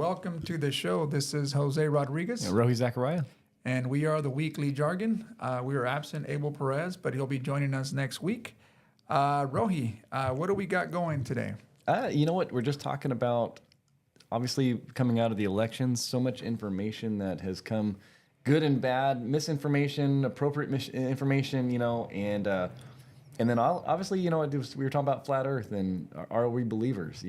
welcome to the show. This is Jose Rodriguez. And Rohi Zachariah. And we are the Weekly Jargon. We are absent Abel Perez, but he'll be joining us next week. Rohi, what do we got going today? You know what? We're just talking about, obviously, coming out of the elections, so much information that has come, good and bad, misinformation, appropriate information, and then obviously, we were talking about flat Earth and are we believers,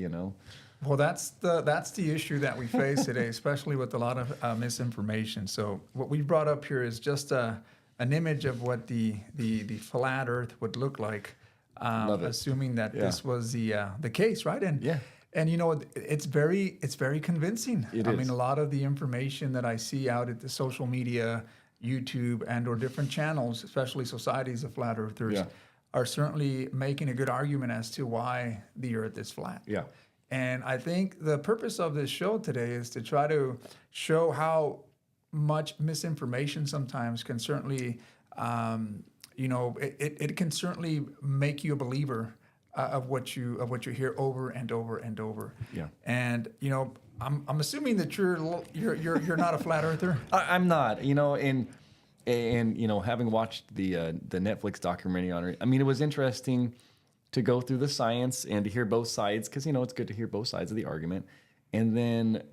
Well, that's the issue that we face today, especially with a lot of misinformation. So what we brought up here is just an image of what the flat Earth would look like, assuming that this was the case, right? And it's very convincing. It I is. mean, a lot of the information that I see out at the social media, YouTube, and/or different channels, especially societies of flat earthers, are certainly making a good argument as to why the Earth is flat. Yeah. And I think the purpose of this show today is to try to show how much misinformation sometimes can certainly, it can certainly make you a believer of what you hear over and over and over. Yeah. And I'm assuming that you're not a flat earther. I'm not, and having watched the Netflix documentary on it, I mean, it was interesting to go through the science and to hear both sides, because it's good to hear both sides of the argument. And then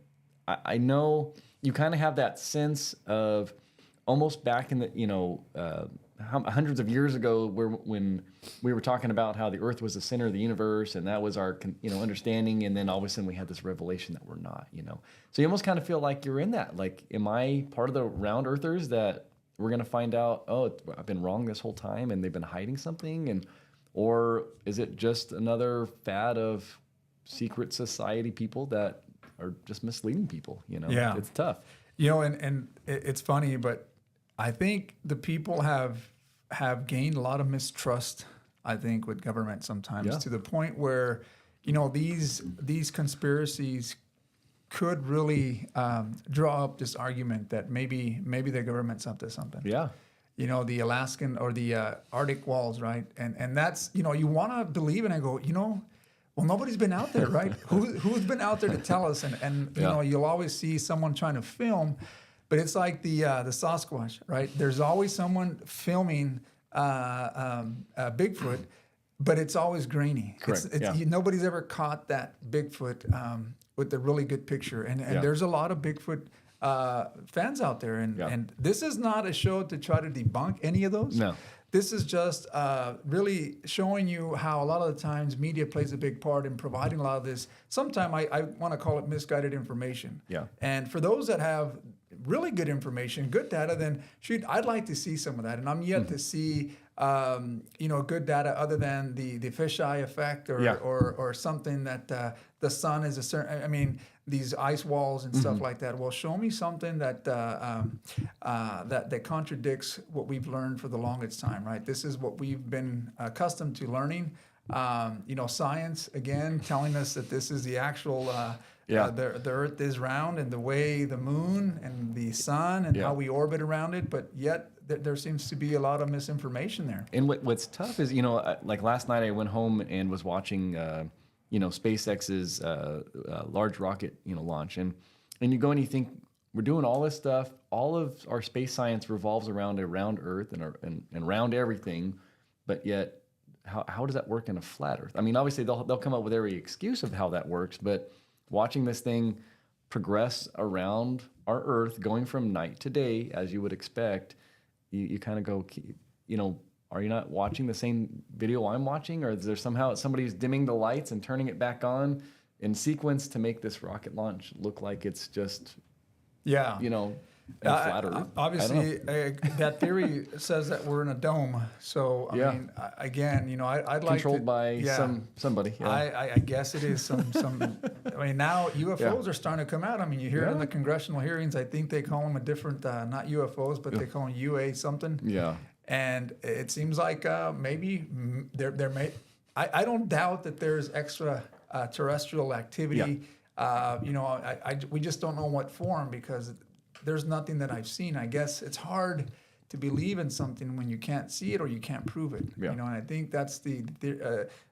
I know you kind of have that sense of almost back in the hundreds of years ago, when we were talking about how the Earth was the center of the universe, and that was our understanding, and then all of a sudden we had this revelation that we're not. So you almost kind of feel like you're in that. Like, am I part of the round earthers that we're going to find out? Oh, I've been wrong this whole time, and they've been hiding something, or is it just another fad of secret society people that are just misleading people? Yeah. It's tough. And it's funny, but I think the people have gained a lot of mistrust, I think, with government sometimes, to the point where, these conspiracies could really draw up this argument that maybe the government's up to something. Yeah. The Alaskan or the Arctic walls, right? And that's, you want to believe it and go, well, nobody's been out there, right? Who's been out there to tell us? And you'll always see someone trying to film, but it's like the Sasquatch, right? There's always someone filming Bigfoot, but it's always grainy. Correct. Nobody's ever caught that Bigfoot with a really good picture. And there's a lot of Bigfoot fans out there. And this is not a show to try to debunk any of those. No. This is just really showing you how a lot of the times media plays a big part in providing a lot of this. Sometimes I want to call it misguided information. Yeah. And for those that have really good information, good data, then I'd like to see some of that. And I'm yet to see good data other than the fisheye effect or something that the sun is a certain. I mean, these ice walls and stuff like that. Well, show me something that that contradicts what we've learned for the longest time, right? This is what we've been accustomed to learning. Science again telling us that this is the actual. The Earth is round, and the way the moon and the sun and how we orbit around it, but yet there seems to be a lot of misinformation there. And what's tough is, like last night I went home and was watching, SpaceX's large rocket, launch, and you go and you think we're doing all this stuff. All of our space science revolves around Earth and around everything, but yet how does that work in a flat Earth? I mean, obviously they'll come up with every excuse of how that works, but watching this thing progress around our Earth, going from night to day, as you would expect, you kind of go, are you not watching the same video I'm watching? Or is there somehow somebody's dimming the lights and turning it back on in sequence to make this rocket launch look like it's just, flat Earth? Obviously, that theory says that we're in a dome. So, I mean, again, I'd like controlled by somebody. Yeah. I guess it is some. I mean, now UFOs are starting to come out. I mean, you hear it in the congressional hearings. I think they call them a different, not UFOs, but they call them UA something. Yeah. And it seems like maybe there may. I don't doubt that there's extra terrestrial activity. We just don't know what form, because there's nothing that I've seen. I guess it's hard to believe in something when you can't see it or you can't prove it. Yeah. And I think that's the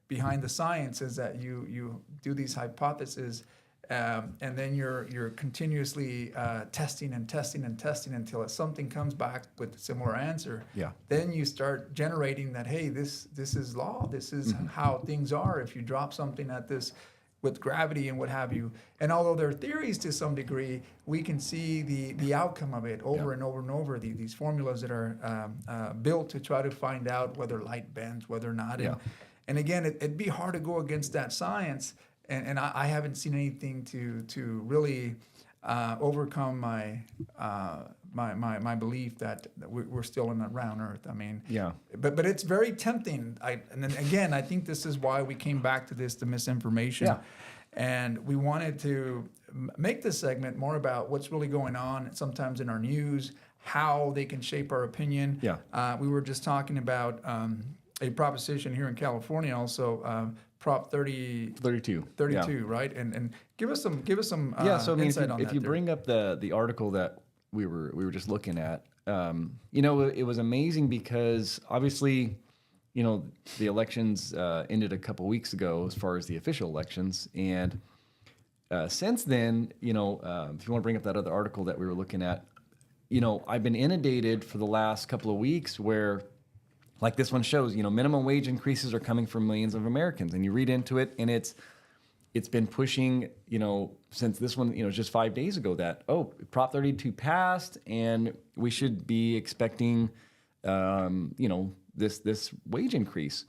behind the science, is that you do these hypotheses and then you're continuously testing and testing and testing until something comes back with a similar answer. Yeah. Then you start generating that, hey, this is law. This is how things are. If you drop something at this with gravity and what have you. And although there are theories to some degree, we can see the outcome of it over and over and over. These formulas that are built to try to find out whether light bends, whether or not. And again, it'd be hard to go against that science. And I haven't seen anything to really overcome my belief that we're still in a round Earth. I mean, but it's very tempting. And then again, I think this is why we came back to the misinformation. Yeah. And we wanted to make this segment more about what's really going on sometimes in our news, how they can shape our opinion. Yeah. We were just talking about a proposition here in California also, Prop 32, right? And give us some so I mean, insight on that. If you bring up the article that we were just looking at, it was amazing because obviously, the elections ended a couple weeks ago as far as the official elections, and since then, if you want to bring up that other article that we were looking at, I've been inundated for the last couple of weeks where, like this one shows, minimum wage increases are coming from millions of Americans, and you read into it, and it's been pushing, since this one, just 5 days ago that, Prop 32 passed, and we should be expecting, this wage increase.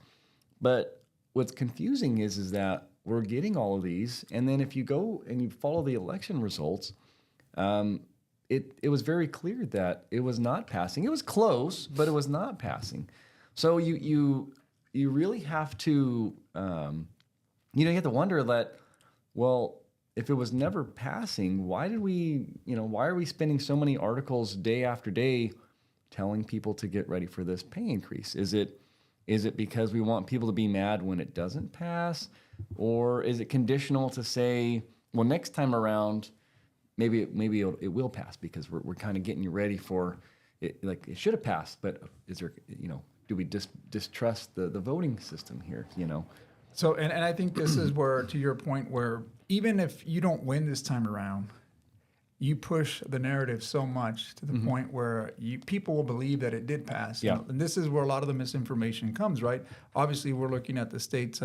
But what's confusing is that we're getting all of these, and then if you go and you follow the election results, it was very clear that it was not passing. It was close, but it was not passing. So you really have to, you have to wonder that, well, if it was never passing, why are we spending so many articles day after day telling people to get ready for this pay increase? Is it because we want people to be mad when it doesn't pass? Or is it conditional to say, well, next time around, maybe it will pass because we're kind of getting you ready for it, like it should have passed, but is there, do we distrust the voting system here, So, and I think this is where, to your point, where even if you don't win this time around, you push the narrative so much to the point where people will believe that it did pass. Yeah. And this is where a lot of the misinformation comes, right? Obviously, we're looking at the state's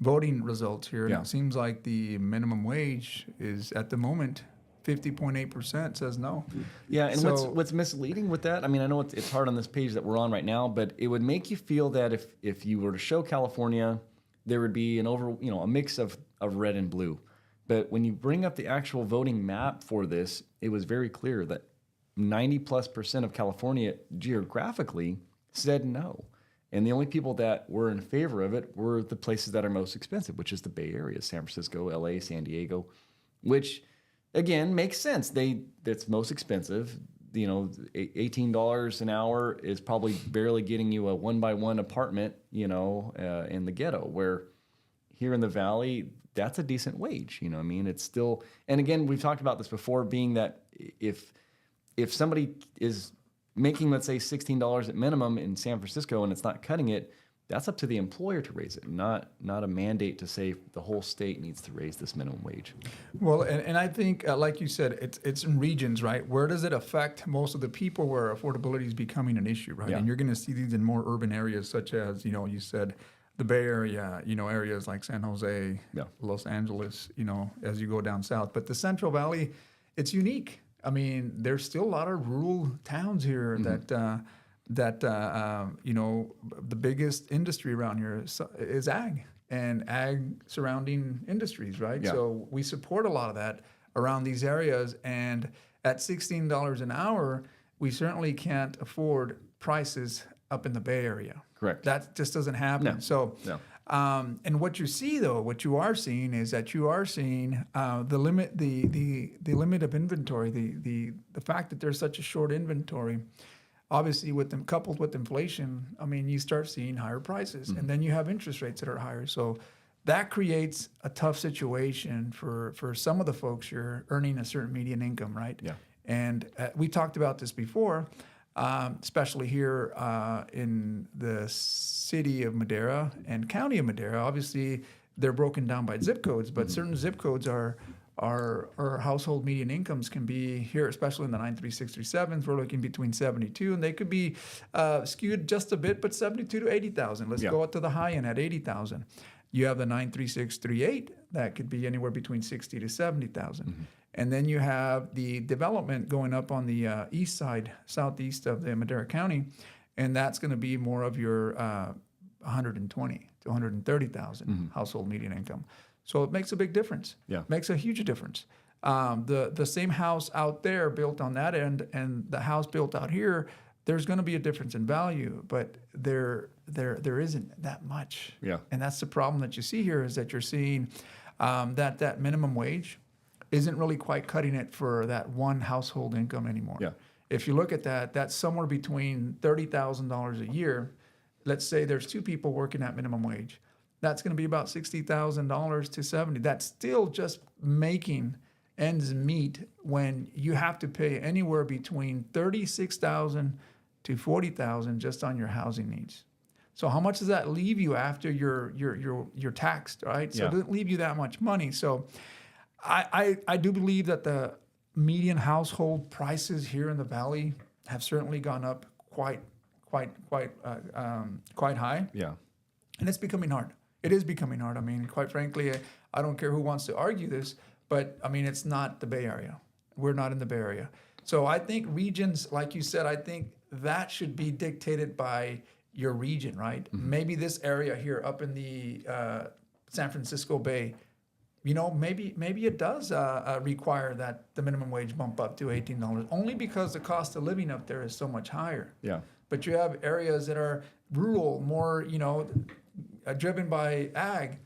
voting results here. And Yeah. it seems like the minimum wage is, at the moment, 50.8% says no. Yeah, and what's misleading with that, I mean, I know it's hard on this page that we're on right now, but it would make you feel that if you were to show California, there would be a mix of red and blue. But when you bring up the actual voting map for this, it was very clear that 90+% of California geographically said no. And the only people that were in favor of it were the places that are most expensive, which is the Bay Area, San Francisco, LA, San Diego, which again makes sense. That's most expensive. $18 an hour is probably barely getting you a 1-by-1 apartment, in the ghetto, where here in the Valley, that's a decent wage. I mean, it's still, and again, we've talked about this before, being that if somebody is making, let's say, $16 at minimum in San Francisco and it's not cutting it, that's up to the employer to raise it, not a mandate to say the whole state needs to raise this minimum wage. Well, and I think, like you said, it's in regions, right? Where does it affect most of the people where affordability is becoming an issue, right? Yeah. And you're going to see these in more urban areas, such as, you said, the Bay Area, areas like San Jose, Yeah. Los Angeles, as you go down south. But the Central Valley, it's unique. I mean, there's still a lot of rural towns here that the biggest industry around here is ag and ag surrounding industries, right? Yeah. So we support a lot of that around these areas. And at $16 an hour, we certainly can't afford prices up in the Bay Area. Correct. That just doesn't happen. No. So, and what you are seeing is that you are seeing the limit of inventory, the fact that there's such a short inventory. Obviously, coupled with inflation, I mean, you start seeing higher prices, and then you have interest rates that are higher. So that creates a tough situation for some of the folks here earning a certain median income, right? Yeah. And we talked about this before, especially here in the city of Madera and county of Madera. Obviously, they're broken down by zip codes, but certain zip codes are household median incomes can be here, especially in the 93637s. We're looking between 72, and they could be skewed just a bit, but 72 to 80,000. Let's go up to the high end at 80,000. You have the 93638 that could be anywhere between 60 to 70,000. And then you have the development going up on the east side, southeast of the Madera County, and that's going to be more of your 120 to 130,000 household median income. So it makes a big difference. Yeah, makes a huge difference. The same house out there built on that end and the house built out here, there's going to be a difference in value, but there isn't that much. Yeah, and that's the problem that you see here is that you're seeing that minimum wage isn't really quite cutting it for that one household income anymore. Yeah. If you look at that, that's somewhere between $30,000 a year. Let's say there's two people working at minimum wage. That's going to be about $60,000 to $70,000. That's still just making ends meet when you have to pay anywhere between $36,000 to $40,000 just on your housing needs. So how much does that leave you after you're taxed, right? So it doesn't leave you that much money. So I do believe that the median household prices here in the Valley have certainly gone up quite high. Yeah. And it's becoming hard. It is becoming hard. I mean, quite frankly, I don't care who wants to argue this, but I mean, it's not the Bay Area. We're not in the Bay Area. So I think regions, like you said, I think that should be dictated by your region, right? Maybe this area here up in the San Francisco Bay, maybe it does require that the minimum wage bump up to $18, only because the cost of living up there is so much higher. Yeah. But you have areas that are rural, more, driven by ag.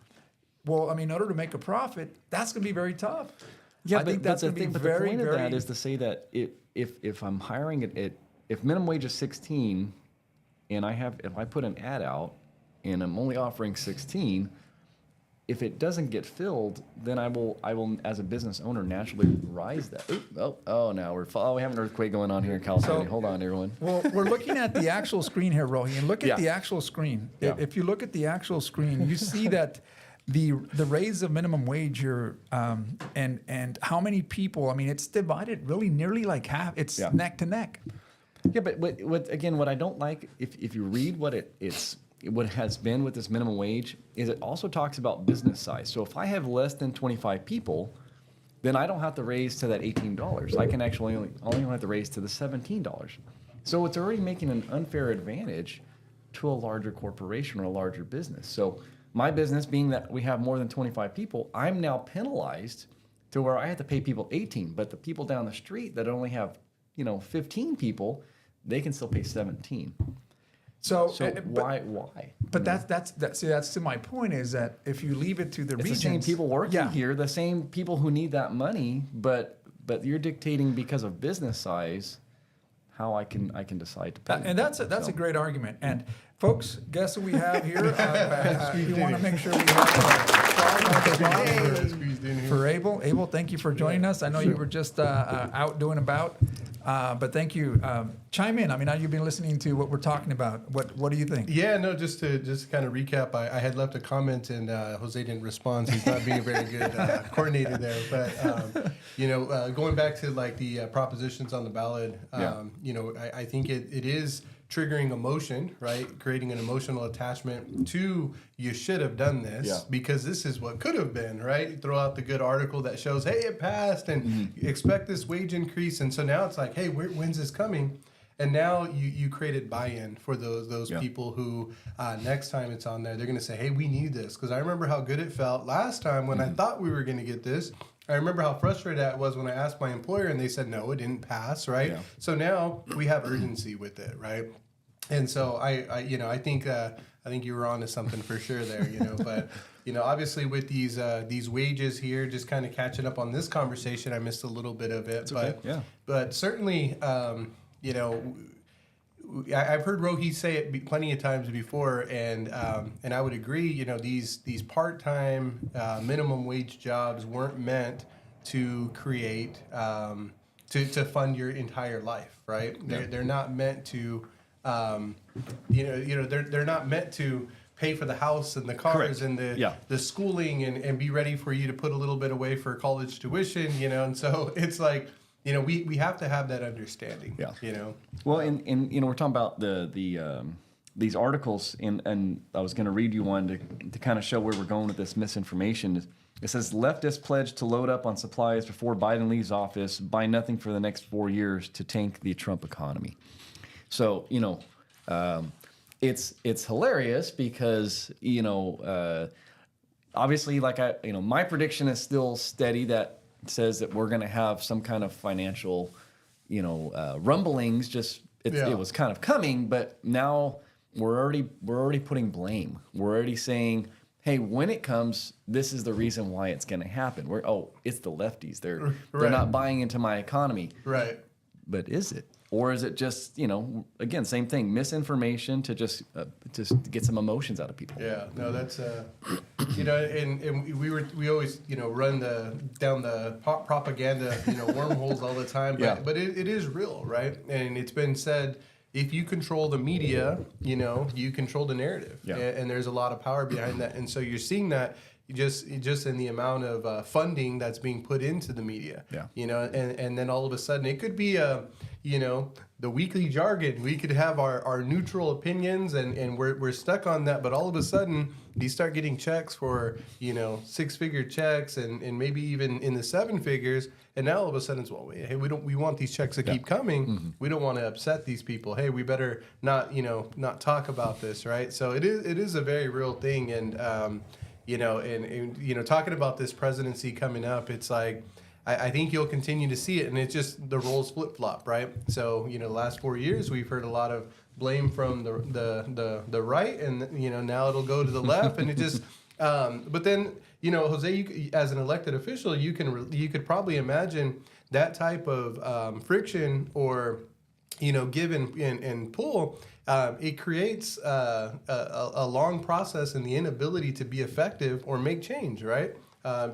Well, I mean, in order to make a profit, that's going to be very tough. Yeah, I think that's going to be but very, the point very. of that is to say that if I'm hiring if minimum wage is 16, and if I put an ad out, and I'm only offering 16, if it doesn't get filled, then I will as a business owner naturally rise that. We have an earthquake going on here in California. Hold on, everyone. Well, we're looking at the actual screen here, Rohi, and look at the actual screen. Yeah. If you look at the actual screen, you see that the raise of minimum wage here, and how many people. I mean, it's divided really nearly like half. It's neck to neck. Yeah, but what I don't like, if you read what what has been with this minimum wage, is it also talks about business size. So if I have less than 25 people, then I don't have to raise to that $18. I can actually only have to raise to the $17. So it's already making an unfair advantage to a larger corporation or a larger business. So my business, being that we have more than 25 people, I'm now penalized to where I have to pay people 18, but the people down the street that only have 15 people, they can still pay 17. So why? But that's to my point is that if you leave it to the regions, the same people working here, the same people who need that money, but you're dictating because of business size how I can decide to pay. And that's a great argument. And folks, guess who we have here? We want to make sure we have for Abel. Abel, thank you for joining us. I know you were just out doing about. But thank you. Chime in. I mean, now you've been listening to what we're talking about. What do you think? Yeah, no, just to kind of recap, I had left a comment and Jose didn't respond, so he's not being a very good coordinator there. But, going back to like the propositions on the ballot, I think it is triggering emotion, right? Creating an emotional attachment to you should have done this because this is what could have been, right? Throw out the good article that shows, hey, it passed and expect this wage increase. And so now it's like, hey, when's this coming? And now you created buy-in for those people who next time it's on there, they're going to say, hey, we need this. Because I remember how good it felt last time when I thought we were going to get this. I remember how frustrated I was when I asked my employer and they said, no, it didn't pass, right? Yeah. So now we have urgency with it, right? And so I think you were onto something for sure there, but obviously with these wages here, just kind of catching up on this conversation, I missed a little bit of it, but certainly, I've heard Rohi say it plenty of times before, and I would agree. These part-time minimum wage jobs weren't meant to create to fund your entire life, right? They're not meant to. They're not meant to pay for the house and the cars Correct. and the Yeah. the schooling and be ready for you to put a little bit away for college tuition, you know. And so it's like, you know, we have to have that understanding. Yeah. You know. Well, and you know, we're talking about these articles, and I was going to read you one to kind of show where we're going with this misinformation. It says leftists pledge to load up on supplies before Biden leaves office, buy nothing for the next 4 years to tank the Trump economy. So, you know, it's hilarious because, you know, obviously, like my prediction is still steady that says that we're going to have some kind of financial, you know, rumblings. Just it was kind of coming, but now we're already putting blame. We're already saying, hey, when it comes, this is the reason why it's going to happen. It's the lefties. They're not buying into my economy. Right. But is it? Or is it just, you know, again, same thing, misinformation to just get some emotions out of people? Yeah, no, that's you know, and we always, you know, run down the propaganda, you know, wormholes all the time, but it is real, right? And it's been said, if you control the media, you know, you control the narrative, and there's a lot of power behind that, and so you're seeing that just in the amount of funding that's being put into the media, you know, and then all of a sudden it could be you know, the weekly jargon. We could have our neutral opinions, and we're stuck on that. But all of a sudden, you start getting checks for, you know, 6-figure checks, and maybe even in the 7 figures. And now all of a sudden, it's hey, we want these checks to keep coming. Mm-hmm. We don't want to upset these people. Hey, we better not talk about this, right? So it is a very real thing, and you know, and you know, talking about this presidency coming up, it's like, I think you'll continue to see it, and it's just the roles flip-flop, right? So, you know, the last 4 years, we've heard a lot of blame from the right, and, you know, now it'll go to the left, and it just, but then, you know, Jose, you, as an elected official, you could probably imagine that type of friction or, you know, give and pull. It creates a long process and the inability to be effective or make change, right?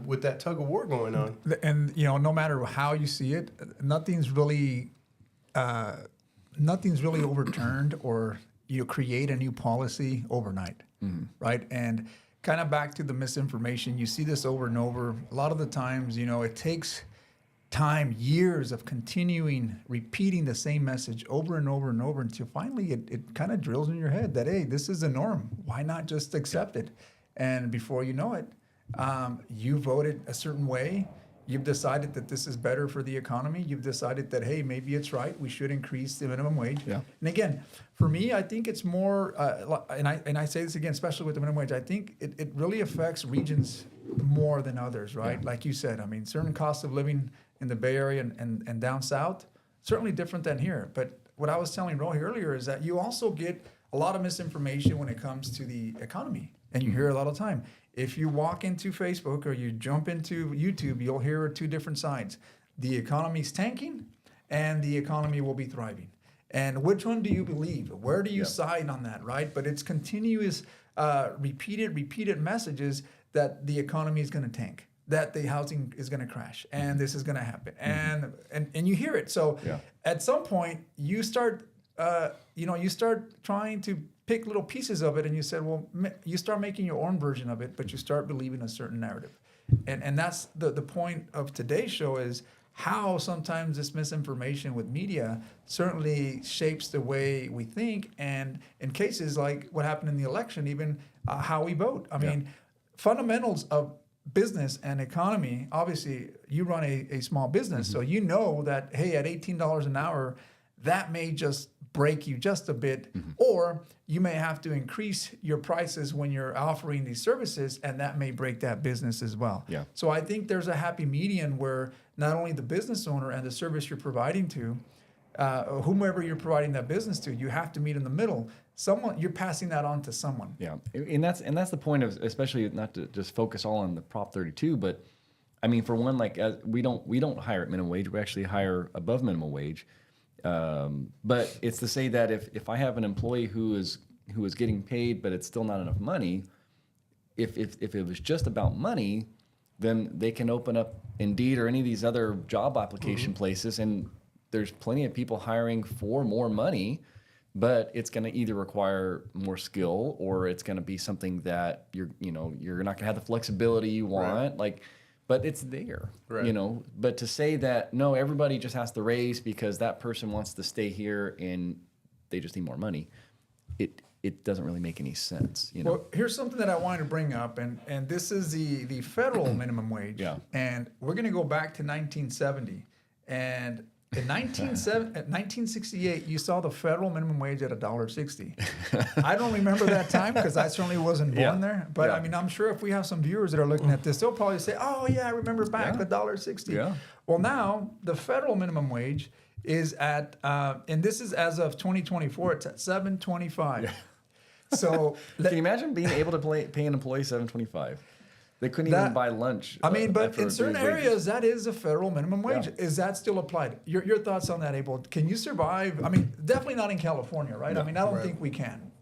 With that tug of war going on. And, you know, no matter how you see it, nothing's really overturned or, you know, create a new policy overnight, right? And kind of back to the misinformation, you see this over and over. A lot of the times, you know, it takes time, years of repeating the same message over and over and over until finally it kind of drills in your head that, hey, this is the norm. Why not just accept it? And before you know it, you voted a certain way. You've decided that this is better for the economy. You've decided that, hey, maybe it's right. We should increase the minimum wage. Yeah. And again, for me, I think it's more, and I say this again, especially with the minimum wage, I think it really affects regions more than others, right? Yeah. Like you said, I mean, certain costs of living in the Bay Area and down south, certainly different than here. But what I was telling Rohi earlier is that you also get a lot of misinformation when it comes to the economy. And you hear it all the time. If you walk into Facebook or you jump into YouTube, you'll hear 2 different sides. The economy's tanking and the economy will be thriving. And which one do you believe? Where do you side on that, right? But it's continuous, repeated messages that the economy is going to tank, that the housing is going to crash, and this is going to happen. And you hear it. So at some point, you start trying to pick little pieces of it, and you said, well, you start making your own version of it, but you start believing a certain narrative. And that's the point of today's show is how sometimes this misinformation with media certainly shapes the way we think, and in cases like what happened in the election, even how we vote. I mean, fundamentals of business and economy, obviously you run a small business, so you know that, hey, at $18 an hour, that may just break you just a bit, or you may have to increase your prices when you're offering these services, and that may break that business as well. Yeah. So I think there's a happy median where not only the business owner and the service you're providing to, whomever you're providing that business to, you have to meet in the middle. You're passing that on to someone. Yeah, and that's the point of, especially not to just focus all on the Prop 32, but I mean, for one, like we don't hire at minimum wage. We actually hire above minimum wage. But it's to say that if I have an employee who is getting paid, but it's still not enough money, if it was just about money, then they can open up Indeed or any of these other job application places, and there's plenty of people hiring for more money but it's going to either require more skill or it's going to be something that you're not going to have the flexibility you want. Like, but it's there, but to say that, no, everybody just has to raise because that person wants to stay here and they just need more money. It doesn't really make any sense, Well, here's something that I wanted to bring up, and this is the federal minimum wage. Yeah. And we're going to go back to 1970. And in 1968, you saw the federal minimum wage at $1.60. I don't remember that time because I certainly wasn't born there. But I mean, I'm sure if we have some viewers that are looking at this, they'll probably say, "Oh yeah, I remember back the $1.60." Yeah. Well, now the federal minimum wage is at, and this is as of 2024, it's at $7.25. Yeah. So can you imagine being able to pay an employee $7.25? They couldn't even buy lunch. I mean, but in certain areas, that is a federal minimum wage. Yeah. Is that still applied? Your thoughts on that, Abel? Can you survive? I mean, definitely not in California, right? No. I mean, I don't think we can.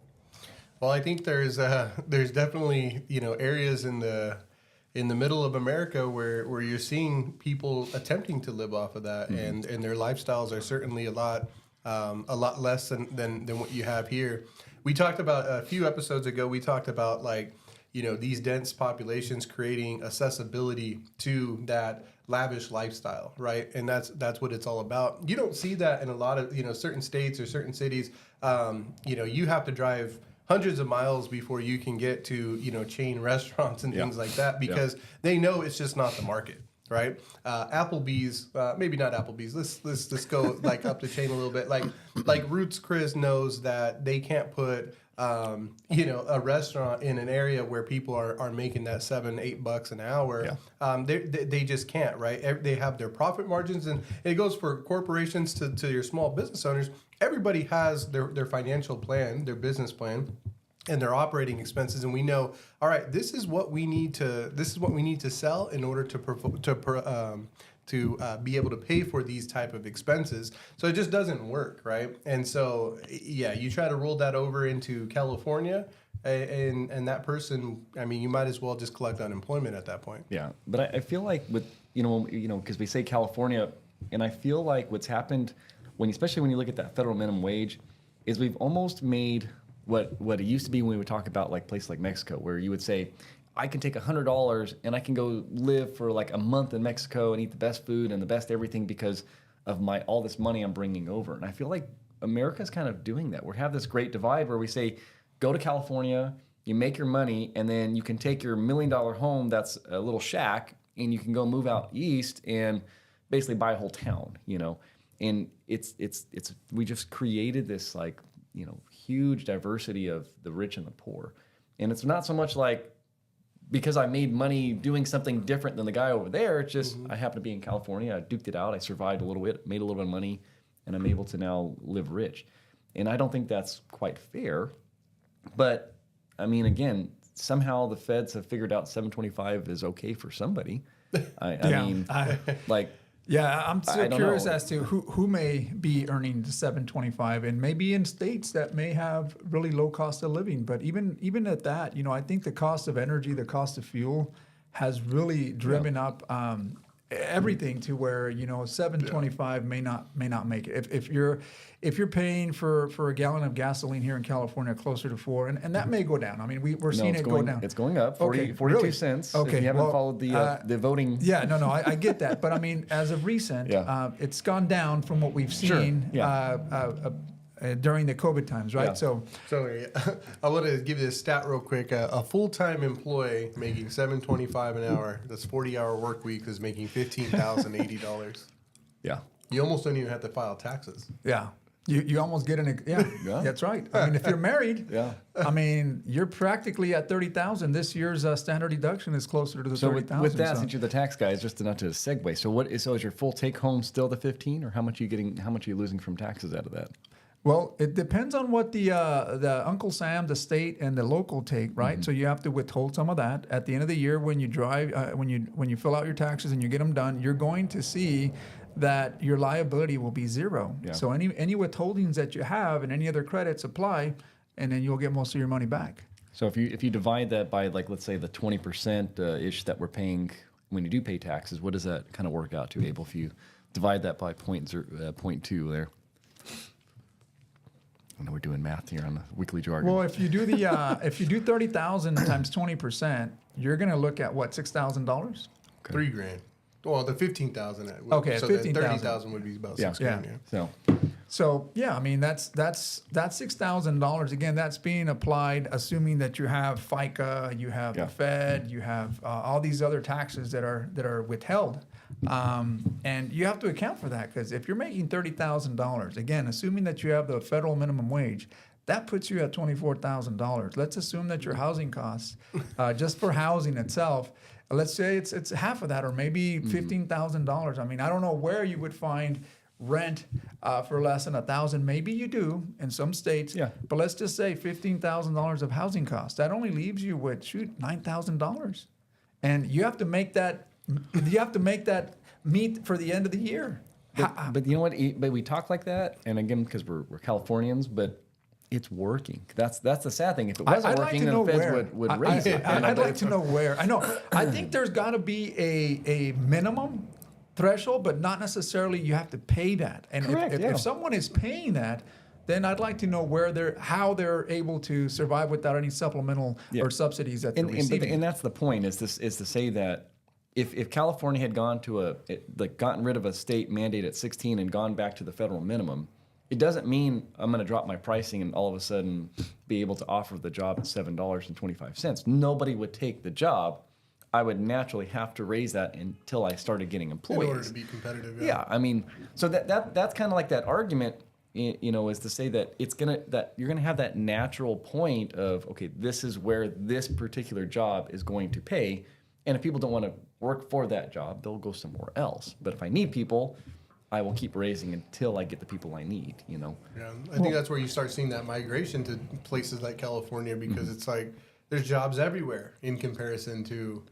Well, I think there's definitely areas in the middle of America where you're seeing people attempting to live off of that, and their lifestyles are certainly a lot less than what you have here. We talked about a few episodes ago. We talked about these dense populations creating accessibility to that lavish lifestyle, right? And that's what it's all about. You don't see that in a lot of certain states or certain cities. You have to drive hundreds of miles before you can get to chain restaurants and things like that because they know it's just not the market. Right, Applebee's, maybe not Applebee's. Let's go like up the chain a little bit. Like Roots Chris knows that they can't put a restaurant in an area where people are making that $7-8 an hour. Yeah. They just can't. Right, they have their profit margins, and it goes for corporations to your small business owners. Everybody has their financial plan, their business plan, and their operating expenses, and we know, all right, this is what we need to sell in order to be able to pay for these type of expenses. So it just doesn't work, right? And so you try to roll that over into California, and that person, I mean, you might as well just collect unemployment at that point. Yeah, but I feel like with because we say California, and I feel like what's happened especially when you look at that federal minimum wage, is we've almost made what it used to be when we would talk about like places like Mexico, where you would say, I can take $100 and I can go live for like a month in Mexico and eat the best food and the best everything because of all this money I'm bringing over. And I feel like America's kind of doing that. We have this great divide where we say, go to California, you make your money, and then you can take your $1 million home that's a little shack and you can go move out east and basically buy a whole town, And we just created this like, huge diversity of the rich and the poor. And it's not so much like because I made money doing something different than the guy over there. It's just I happen to be in California. I duked it out. I survived a little bit, made a little bit of money, and I'm able to now live rich. And I don't think that's quite fair. But, I mean, again, somehow the feds have figured out $7.25 is okay for somebody. Yeah, I'm still curious as to who may be earning the $7.25, and maybe in states that may have really low cost of living. But even at that, I think the cost of energy, the cost of fuel, has really driven up everything to where $7.25 may not make it. If you're paying for a gallon of gasoline here in California closer to $4, and that may go down. I mean, we're seeing it go down. It's going up 42 really? cents. Okay, if you haven't followed the voting. Yeah, no, I get that, but I mean, as of recent, it's gone down from what we've seen. During the COVID times, right? Yeah. So I want to give you a stat real quick. A full-time employee making $7.25 an hour, that's 40-hour work week, is making $15,080. Yeah. You almost don't even have to file taxes. Yeah. You almost get that's right. I mean, if you're married, I mean, you're practically at $30,000. This year's standard deduction is closer to the $30,000. With that, since you're the tax guy, it's just enough to segue. So is your full take home still the 15, or how much are you losing from taxes out of that? Well, it depends on what the Uncle Sam, the state, and the local take, right? Mm-hmm. So you have to withhold some of that at the end of the year when you drive, when you fill out your taxes and you get them done. You're going to see that your liability will be zero. Yeah. So any withholdings that you have and any other credits apply, and then you'll get most of your money back. So if you divide that by, like, let's say the 20% ish that we're paying when you do pay taxes, what does that kind of work out to, Abel? If you divide that by 0.2 there. I know we're doing math here on the weekly jargon. Well, if you do the if you do 30,000 times 20%, you're going to look at what, $6,000? $3,000. Well, the 15,000. Okay, so 15,000. 30,000 would be about Yeah. $6,000. Yeah. So yeah, I mean that's $6,000. Again, that's being applied, assuming that you have FICA, you have the Fed, you have all these other taxes that are withheld, and you have to account for that, because if you're making $30,000, again, assuming that you have the federal minimum wage, that puts you at $24,000. Let's assume that your housing costs, just for housing itself, let's say it's half of that, or maybe $15,000. I mean, I don't know where you would find rent for less than $1,000. Maybe you do in some states. Yeah. But let's just say $15,000 of housing costs. That only leaves you with $9,000, and you have to make that. You have to make that meet for the end of the year. But you know what? But we talk like that, and again, because we're Californians, but it's working. That's the sad thing. If it wasn't working, then the feds would raise it. I'd like to know where. I know. I think there's got to be a minimum threshold, but not necessarily you have to pay that. And Correct, if someone is paying that, then I'd like to know how they're able to survive without any supplemental or subsidies that they're receiving. And that's the point. Is to say that if California had gotten rid of a state mandate at 16 and gone back to the federal minimum, it doesn't mean I'm going to drop my pricing and all of a sudden be able to offer the job at $7.25. Nobody would take the job. I would naturally have to raise that until I started getting employees. In order to be competitive. Yeah, I mean, so that's kind of like that argument, is to say that you're gonna have that natural point of, okay, this is where this particular job is going to pay, and if people don't want to work for that job, they'll go somewhere else. But if I need people, I will keep raising until I get the people I need. Yeah, I think that's where you start seeing that migration to places like California, because it's like there's jobs everywhere in comparison to.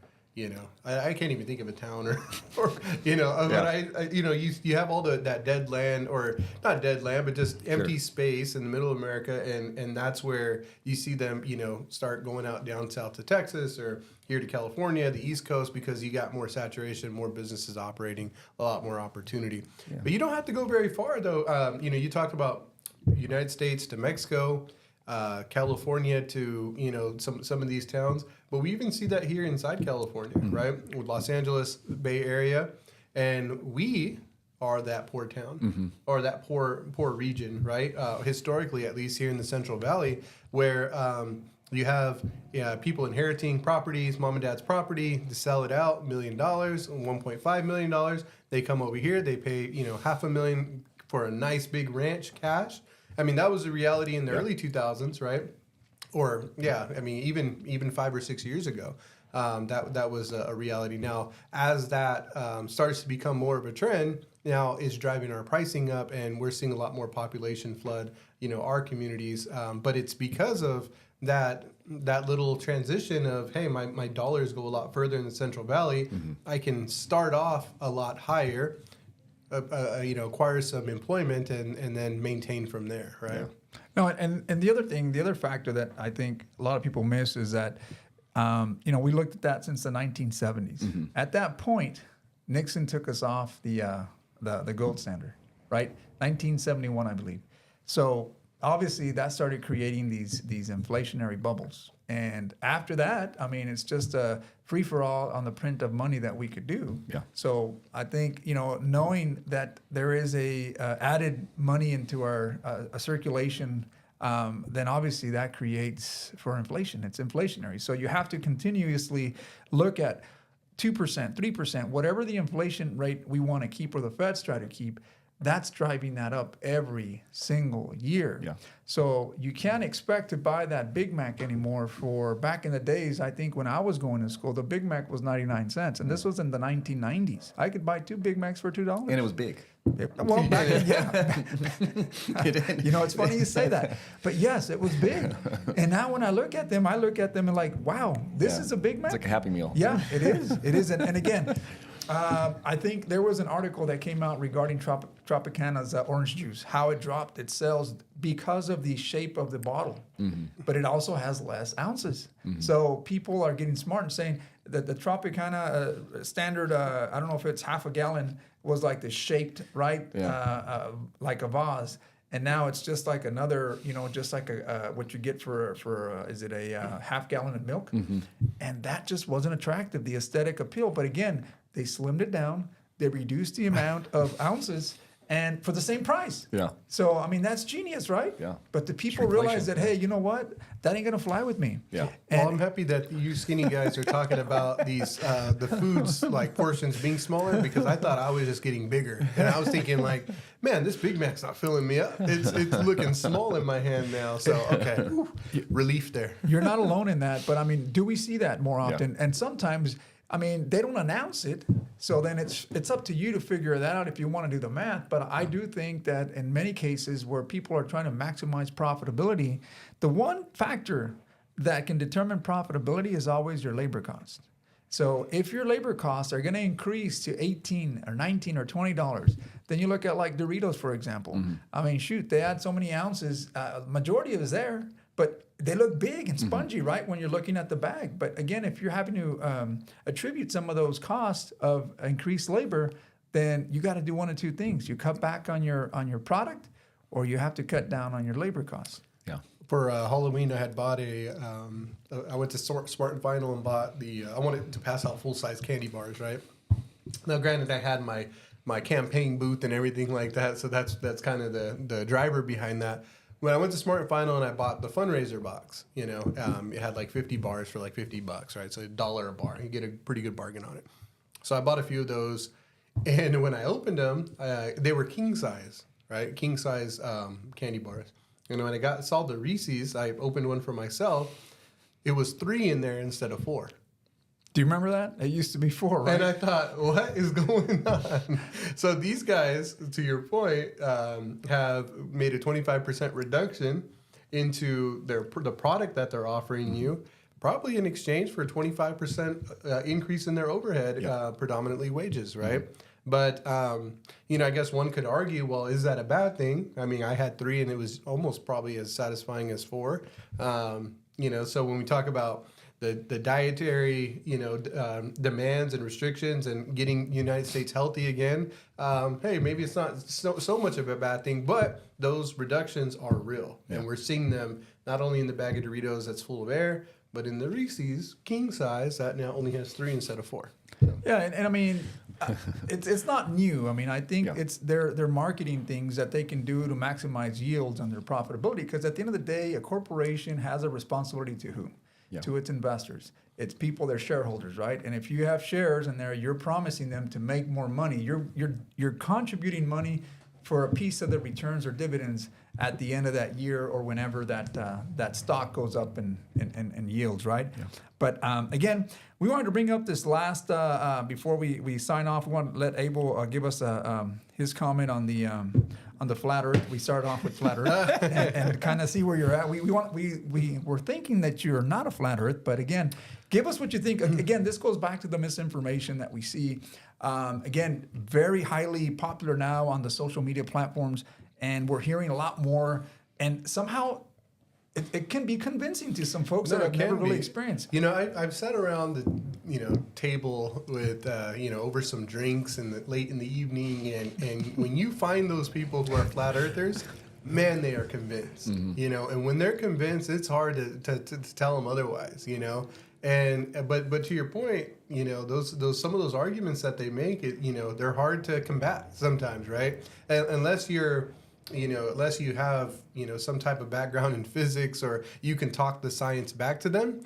I can't even think of a town but you have all that dead land, or not dead land, but just empty space in the middle of America, and that's where you see them, start going out down south to Texas or here to California, the East Coast, because you got more saturation, more businesses operating, a lot more opportunity. Yeah. But you don't have to go very far, though. You talked about United States to Mexico. California to some of these towns, but we even see that here inside California, right? With Los Angeles Bay Area, and we are that poor town or that poor region, right? Historically, at least here in the Central Valley, where you have people inheriting properties, mom and dad's property, to sell it out, $1 million, $1.5 million. They come over here, they pay $500,000 for a nice big ranch cash. I mean, that was the reality in the early 2000s, right? Or even 5 or 6 years ago, that was a reality. Now, as that starts to become more of a trend, now it's driving our pricing up, and we're seeing a lot more population flood, our communities. But it's because of that little transition of, hey, my dollars go a lot further in the Central Valley. I can start off a lot higher. Acquire some employment and then maintain from there, right? Yeah. No, and the other factor that I think a lot of people miss is that, we looked at that since the 1970s. At that point, Nixon took us off the gold standard, right? 1971, I believe. So obviously that started creating these inflationary bubbles. And after that, I mean, it's just a free-for-all on the print of money that we could do. Yeah. So I think, knowing that there is a added money into our circulation, then obviously that creates for inflation. It's inflationary. So you have to continuously look at 2%, 3%, whatever the inflation rate we want to keep or the Feds try to keep. That's driving that up every single year. Yeah. So you can't expect to buy that Big Mac anymore. For back in the days, I think when I was going to school, the Big Mac was 99 cents. And this was in the 1990s. I could buy 2 Big Macs for $2. And it was big. Well, back then, yeah. It's funny you say that. But yes, it was big. And now when I look at them and like, wow, this is a Big Mac? It's like a Happy Meal. Yeah, it is. It is. And again, I think there was an article that came out regarding Tropicana's orange juice, how it dropped its sales because of the shape of the bottle. But it also has less ounces. So people are getting smart and saying that the Tropicana standard, I don't know if it's half a gallon, was like the shaped, right? Yeah. Like a vase. and now it's just like another, just like what you get for is it a half gallon of milk? And that just wasn't attractive, the aesthetic appeal. But again, they slimmed it down, they reduced the amount of ounces, and for the same price. Yeah. So, I mean, that's genius, right? Yeah. But the people realize that, hey, you know what? That ain't going to fly with me. Yeah. Well, I'm happy that you skinny guys are talking about these the foods like portions being smaller, because I thought I was just getting bigger, and I was thinking like, man, this Big Mac's not filling me up. It's looking small in my hand now. So okay, relief there. You're not alone in that, but I mean, do we see that more often? Yeah. And sometimes, I mean, they don't announce it, so then it's up to you to figure that out if you want to do the math. But I do think that in many cases where people are trying to maximize profitability, the one factor that can determine profitability is always your labor cost. So if your labor costs are going to increase to $18 or $19 or $20, then you look at like Doritos, for example. I mean, shoot, they add so many ounces, majority of it is there, but they look big and spongy, right, when you're looking at the bag. But again, if you're having to attribute some of those costs of increased labor, then you got to do one of two things. You cut back on your product, or you have to cut down on your labor costs. Yeah. For Halloween, I had bought I went to Smart and Final and bought I wanted to pass out full-size candy bars, right? Now, granted, I had my campaign booth and everything like that, so that's kind of the driver behind that. When I went to Smart and Final and I bought the fundraiser box, it had like 50 bars for like $50, right? So $1 a bar. You get a pretty good bargain on it. So I bought a few of those, and when I opened them, they were king size, right? King size candy bars. And when I saw the Reese's, I opened one for myself. It was 3 in there instead of 4. Do you remember that? It used to be 4, right? And I thought, what is going on? So these guys, to your point, have made a 25% reduction into the product that they're offering you, probably in exchange for a 25% increase in their overhead, predominantly wages, right? But, I guess one could argue, well, is that a bad thing? I mean, I had 3 and it was almost probably as satisfying as 4. So when we talk about the dietary, demands and restrictions and getting the United States healthy again, hey, maybe it's not so much of a bad thing, but those reductions are real. Yeah. And we're seeing them not only in the bag of Doritos that's full of air, but in the Reese's king size that now only has 3 instead of 4. So. Yeah, and I mean, it's not new. I mean, I think it's they're marketing things that they can do to maximize yields on their profitability, because at the end of the day, a corporation has a responsibility to who? Yeah. To its investors. It's people, they're shareholders, right? And if you have shares in there, you're promising them to make more money. You're contributing money for a piece of the returns or dividends at the end of that year, or whenever that stock goes up in yields, right? Yeah. But again, we wanted to bring up this last, before we sign off, we want to let Abel give us his comment on the flat Earth. We started off with flat Earth and kind of see where you're at. We're thinking that you're not a flat Earth, but again, give us what you think. Again, this goes back to the misinformation that we see. Again, very highly popular now on the social media platforms, and we're hearing a lot more. And somehow, it can be convincing to some folks that have never really experienced. I've sat around the table with over some drinks late in the evening, and when you find those people who are flat earthers, man, they are convinced. Mm-hmm. And when they're convinced, it's hard to tell them otherwise. But to your point, those some of those arguments that they make, they're hard to combat sometimes, right? Unless you're unless you have, some type of background in physics, or you can talk the science back to them,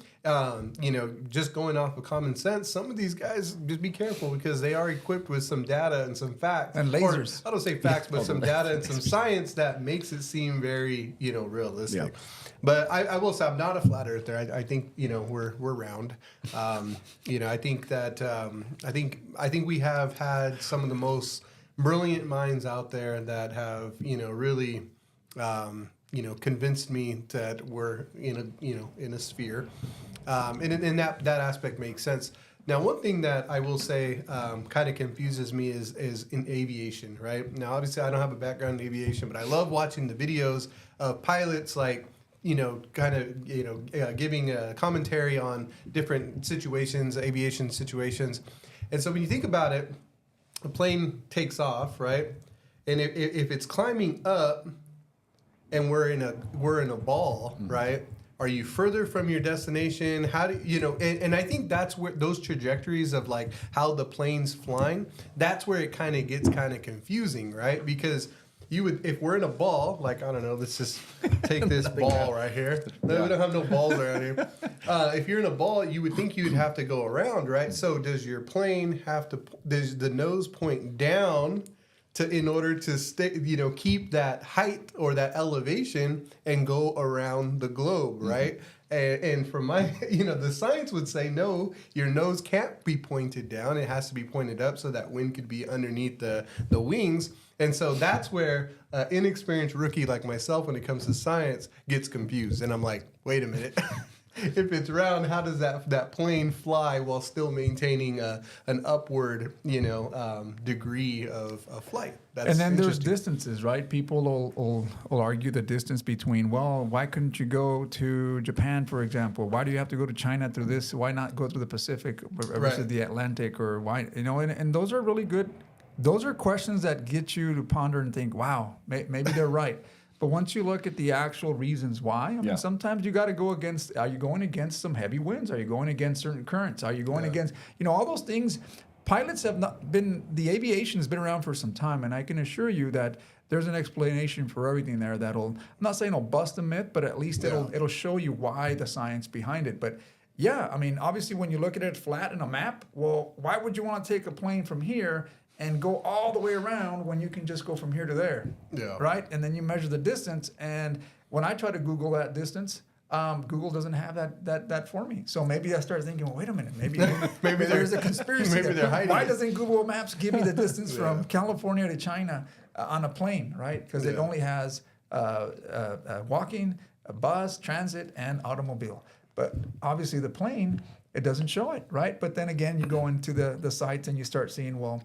just going off of common sense, some of these guys, just be careful, because they are equipped with some data and some facts. And lasers. Or, I don't say facts, but some data and some science that makes it seem very, realistic. Yeah. But I will say I'm not a flat earther. I think we're round. I think that I think we have had some of the most brilliant minds out there that have really convinced me that we're in a sphere, and that aspect makes sense. Now, one thing that I will say kind of confuses me is in aviation, right? Now, obviously, I don't have a background in aviation, but I love watching the videos of pilots giving a commentary on different situations, aviation situations. And so when you think about it, a plane takes off, right? And if it's climbing up, and we're in a ball, right? Are you further from your destination? How do you know? And I think that's where those trajectories of like how the plane's flying, that's where it kind of gets kind of confusing, right? Because you would, if we're in a ball, like, I don't know, let's just take this ball right here. No, we don't have no balls around here. If you're in a ball, you would think you'd have to go around, right? So does your plane have to, does the nose point down in order to stay, keep that height or that elevation and go around the globe, right? And from my, the science would say, no, your nose can't be pointed down. It has to be pointed up so that wind could be underneath the wings. And so that's where inexperienced rookie like myself, when it comes to science, gets confused. And I'm like, wait a minute. If it's round, how does that plane fly while still maintaining an upward, degree of flight? That's and then there's distances, right? People will argue the distance between, well, why couldn't you go to Japan, for example? Why do you have to go to China through this? Why not go through the Pacific versus the Atlantic? Or why, and those are really good. Those are questions that get you to ponder and think, wow, maybe they're right. But once you look at the actual reasons why, I mean, sometimes you got to go against, are you going against some heavy winds? Are you going against certain currents? Are you going against, all those things? Pilots have not been, the aviation has been around for some time, and I can assure you that there's an explanation for everything there I'm not saying it'll bust a myth, but at least it'll show you why, the science behind it. But yeah, I mean, obviously when you look at it flat in a map, well, why would you want to take a plane from here and go all the way around when you can just go from here to there, right? And then you measure the distance, and when I try to Google that distance, Google doesn't have that for me. So maybe I start thinking, well, wait a minute, maybe there's a conspiracy. Maybe they're hiding. Why doesn't Google Maps give me the distance from California to China on a plane, right? Because it only has walking, a bus, transit, and automobile. But obviously the plane, it doesn't show it, right? But then again, you go into the sites and you start seeing, well,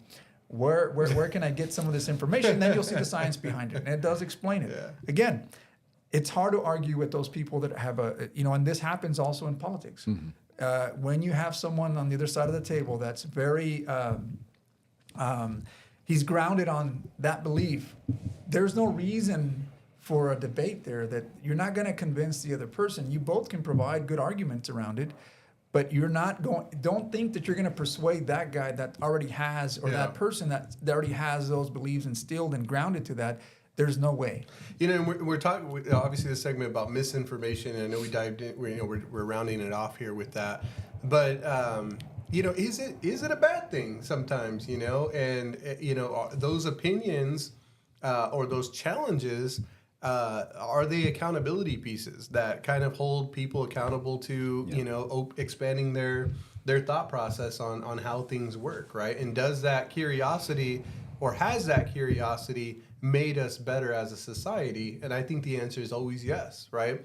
where can I get some of this information? Then you'll see the science behind it, and it does explain it. Yeah. Again, it's hard to argue with those people that have and this happens also in politics. Mm-hmm. When you have someone on the other side of the table that's very, he's grounded on that belief, there's no reason for a debate there that you're not going to convince the other person. You both can provide good arguments around it, but you're not don't think that you're going to persuade that guy that already has, or that person that already has those beliefs instilled and grounded to that. There's no way. And we're talking, obviously, this segment about misinformation, and I know we dived in, we're rounding it off here with that. But, is it a bad thing sometimes, And, those opinions or those challenges, are they accountability pieces that kind of hold people accountable to, expanding their thought process on how things work, right? And does that curiosity, or has that curiosity made us better as a society? And I think the answer is always yes, right?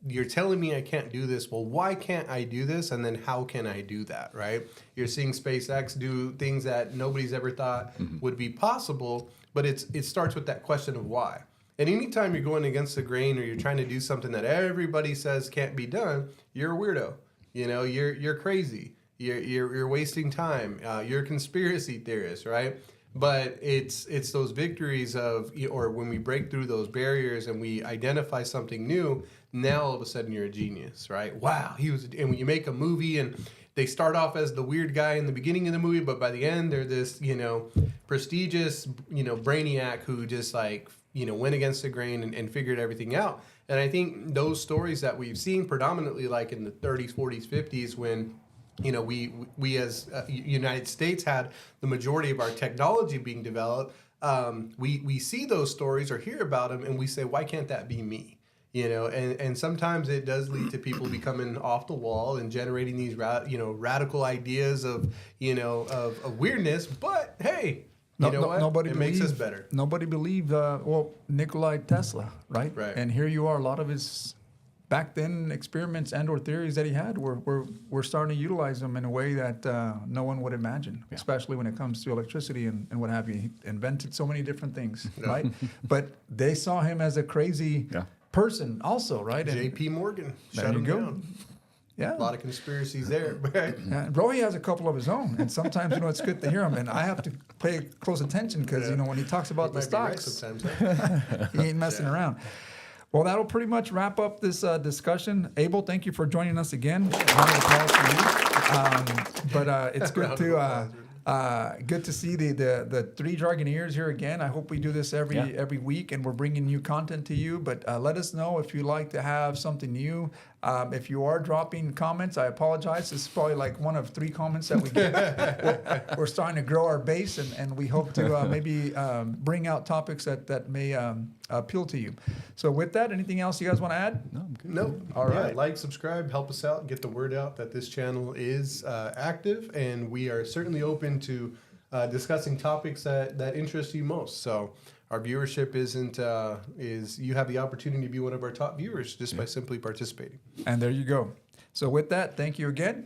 You're telling me I can't do this. Well, why can't I do this? And then how can I do that, right? You're seeing SpaceX do things that nobody's ever thought would be possible, but it starts with that question of why. And anytime you're going against the grain, or you're trying to do something that everybody says can't be done, you're a weirdo. You're crazy. You're wasting time. You're a conspiracy theorist, right? But it's those victories or when we break through those barriers and we identify something new, now all of a sudden you're a genius, right? Wow, and when you make a movie and they start off as the weird guy in the beginning of the movie, but by the end they're this, prestigious, brainiac who just went against the grain and figured everything out. And I think those stories that we've seen predominantly like in the 30s, 40s, 50s, when we as United States had the majority of our technology being developed, we see those stories or hear about them, and we say, why can't that be me? And sometimes it does lead to people becoming off the wall and generating these radical ideas of weirdness. But hey, it makes us better. Nobody believed Nikola Tesla, right? Right. And here you are, a lot of his back then experiments and or theories that he had, we're starting to utilize them in a way that no one would imagine, especially when it comes to electricity and what have you. He invented so many different things, right? But they saw him as a crazy person also, right? J.P. Morgan, shut him down. Yeah. A lot of conspiracies there. Right? Yeah, Roy has a couple of his own, and sometimes it's good to hear him, and I have to pay close attention because when he talks about the stocks, he ain't messing around. Well, that'll pretty much wrap up this discussion. Abel, thank you for joining us again. Round of applause for you. But it's good to see the three Jargoneers here again. I hope we do this every week, and we're bringing new content to you. But let us know if you'd like to have something new. If you are dropping comments, I apologize. This is probably like one of 3 comments that we get. We're starting to grow our base, and we hope to maybe bring out topics that may appeal to you. So with that, anything else you guys want to add? No, I'm good. No. All right. Like, subscribe, help us out, get the word out that this channel is active, and we are certainly open to discussing topics that interest you most. So our viewership is you have the opportunity to be one of our top viewers just by simply participating. And there you go. So with that, thank you again.